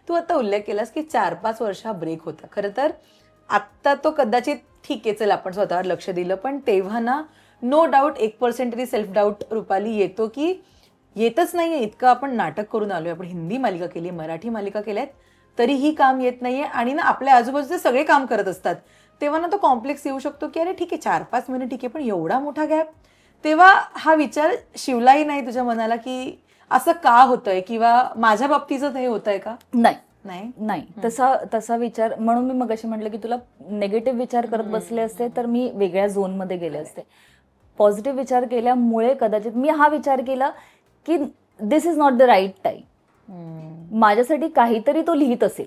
तू आता उल्लेख केलास की 4-5 वर्ष हा ब्रेक होता. खरं तर आत्ता तो कदाचित ठीक आहे, चल आपण स्वतःवर लक्ष दिलं, पण तेव्हा ना नो डाऊट 1% तरी सेल्फ डाऊट रुपाली येतो की येतच नाहीये, इतकं आपण नाटक करून आलोय, आपण हिंदी मालिका केली, मराठी मालिका केल्यात, तरीही काम येत नाहीये आणि ना आपल्या आजूबाजूचे सगळे काम करत असतात. तेव्हा ना तो कॉम्प्लेक्स येऊ शकतो की अरे ठीक आहे 4-5 महिने ठीक आहे, पण एवढा मोठा गॅप. तेव्हा हा विचार शिवलाही नाही तुझ्या मनाला की असं का होतंय किंवा माझ्या बाबतीचं हे होतंय का? नाही नाही नाही, तसा विचार, म्हणून मी मगाशी म्हटलं की तुला निगेटिव्ह विचार करत बसले असते तर मी वेगळ्या झोनमध्ये गेले असते. पॉझिटिव्ह विचार केल्यामुळे कदाचित मी हा विचार केला की this is not the right time. माझ्यासाठी काहीतरी तो लिहित असेल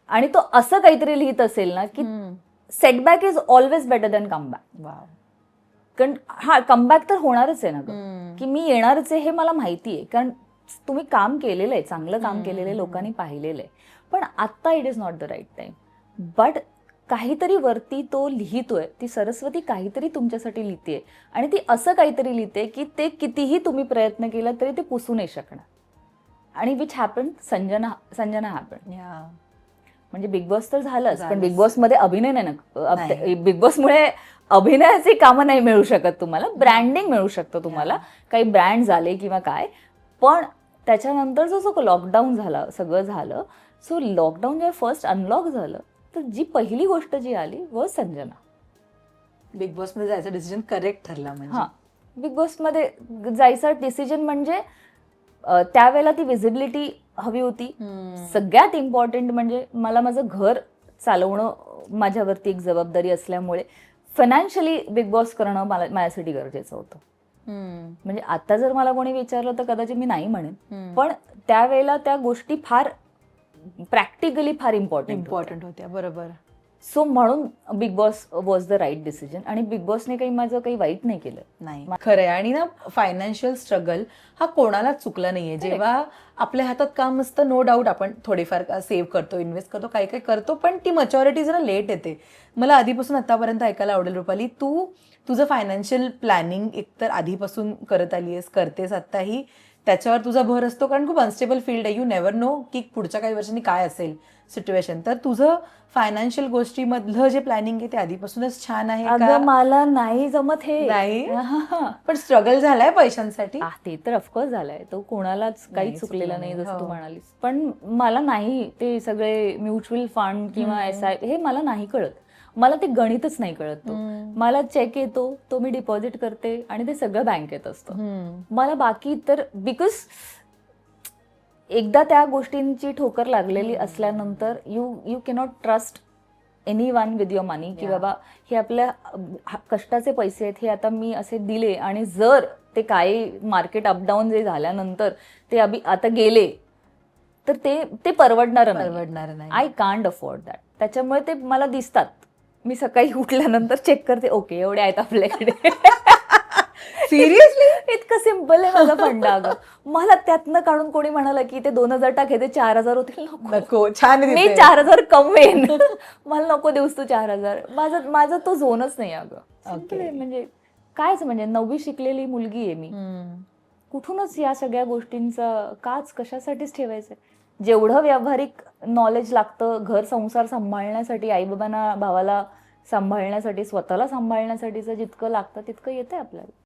आणि तो असं काहीतरी लिहित असेल ना की setback is always better than comeback. Wow. कारण हा कमबॅक तर होणारच आहे ना गं, की मी येणारच आहे हे मला माहिती आहे, कारण तुम्ही काम केलेलं आहे, चांगलं काम केलेलं आहे, लोकांनी पाहिलेलं आहे. पण आत्ता it is not the right time. But काहीतरी वरती तो लिहितोय, ती सरस्वती काहीतरी तुमच्यासाठी लिहितेय आणि ती असं काहीतरी लिहिते की ते कितीही तुम्ही प्रयत्न केला तरी ते पुसू नाही शकणार. आणि विच हॅपन, संजना हॅपन. म्हणजे बिग बॉस तर झालंच, पण बिग बॉस मध्ये अभिनय नाही ना. बिग बॉसमुळे अभिनयाची कामं नाही मिळू शकत तुम्हाला, ब्रँडिंग मिळू शकतं तुम्हाला, काही ब्रँड झाले किंवा काय. पण त्याच्यानंतर जो लॉकडाऊन झाला, सगळं झालं, सो लॉकडाऊन जेव्हा फर्स्ट अनलॉक झालं तर जी पहिली गोष्ट जी आली व संजना. बिग बॉस मध्ये जायचा डिसिजन करेक्ट ठरला म्हणजे. हा, बिग बॉस मध्ये जायचा डिसिजन म्हणजे त्यावेळेला ती विजिबिलिटी हवी होती. सगळ्यात इम्पॉर्टंट म्हणजे मला माझं घर चालवणं माझ्यावरती एक जबाबदारी असल्यामुळे फायनान्शियली बिग बॉस करणं माझ्यासाठी गरजेचं होतं. म्हणजे आता जर मला कोणी विचारलं तर कदाचित मी नाही म्हणेन, पण त्यावेळेला त्या गोष्टी फार प्रॅक्टिकली फार इम्पॉर्टंट होत्या. बरोबर. सो म्हणून big boss was the right decision. आणि बिग बॉसने काही माझं काही वाईट नाही केलं. नाही, खरंय. आणि ना फायनान्शियल स्ट्रगल हा कोणालाच चुकला नाहीये. जेव्हा आपल्या हातात काम असतं, नो डाऊट आपण थोडीफार सेव्ह करतो, इन्व्हेस्ट करतो, काही काही करतो, पण ती मॅच्युरिटी जरा लेट येते. मला आधीपासून आतापर्यंत ऐकायला आवडेल रुपाली, तू तुझं फायनान्शियल प्लॅनिंग एकतर आधीपासून करत आली आहेस, करतेस आत्ताही, त्याच्यावर तुझा भर असतो, कारण खूप अनस्टेबल फील्ड आहे. यू नेव्हर नो की पुढच्या काही वर्षांनी काय असेल सिच्युएशन. तर तुझं फायनान्शियल गोष्टीमधलं जे प्लॅनिंग आहे ते आधीपासूनच छान आहे का? मला नाही जमत हे. नाही, पण स्ट्रगल झालाय पैशांसाठी. ते तर ऑफकोर्स झालाय, तो कोणालाच काही चुकलेला नाही जसं तू म्हणालीस. पण मला नाही ते सगळे म्युच्युअल फंड किंवा SI हे मला नाही कळत. मला ते गणितच नाही कळत. तो मला चेक येतो, तो मी डिपॉझिट करते आणि ते सगळं बँकेत असतं. मला बाकी तर बिकॉज एकदा त्या गोष्टींची ठोकर लागलेली असल्यानंतर you cannot trust anyone with your money, की बाबा हे आपल्या कष्टाचे पैसे आहेत, हे आता मी असे दिले आणि जर ते काही मार्केट अपडाऊन जे झाल्यानंतर ते आता गेले तर ते परवडणार नाही. I can't afford that. त्याच्यामुळे ते मला दिसतात. मी सकाळी उठल्यानंतर चेक करते, ओके एवढे आहेत आपल्याकडे. सिरियसली इतकं सिम्पल आहे माझा फंडा. अगं मला त्यातनं काढून कोणी म्हणाला की ते 2,000 टाक, ते 4,000 होतील, नको, छान, मी 4,000 कमवेन. मला नको देऊस तू 4,000. माझा तो झोनच नाही. अगं म्हणजे कायच, म्हणजे 9वी शिकलेली मुलगी आहे मी, कुठूनच या सगळ्या गोष्टींचा काच कशासाठीच ठेवायचंय. जेवढं व्यावहारिक नॉलेज लागतं घर संसार सांभाळण्यासाठी, आई बाबांना भावाला सांभाळण्यासाठी, स्वतःला सांभाळण्यासाठीचं जितकं लागतं तितकं येतंय आपल्याला.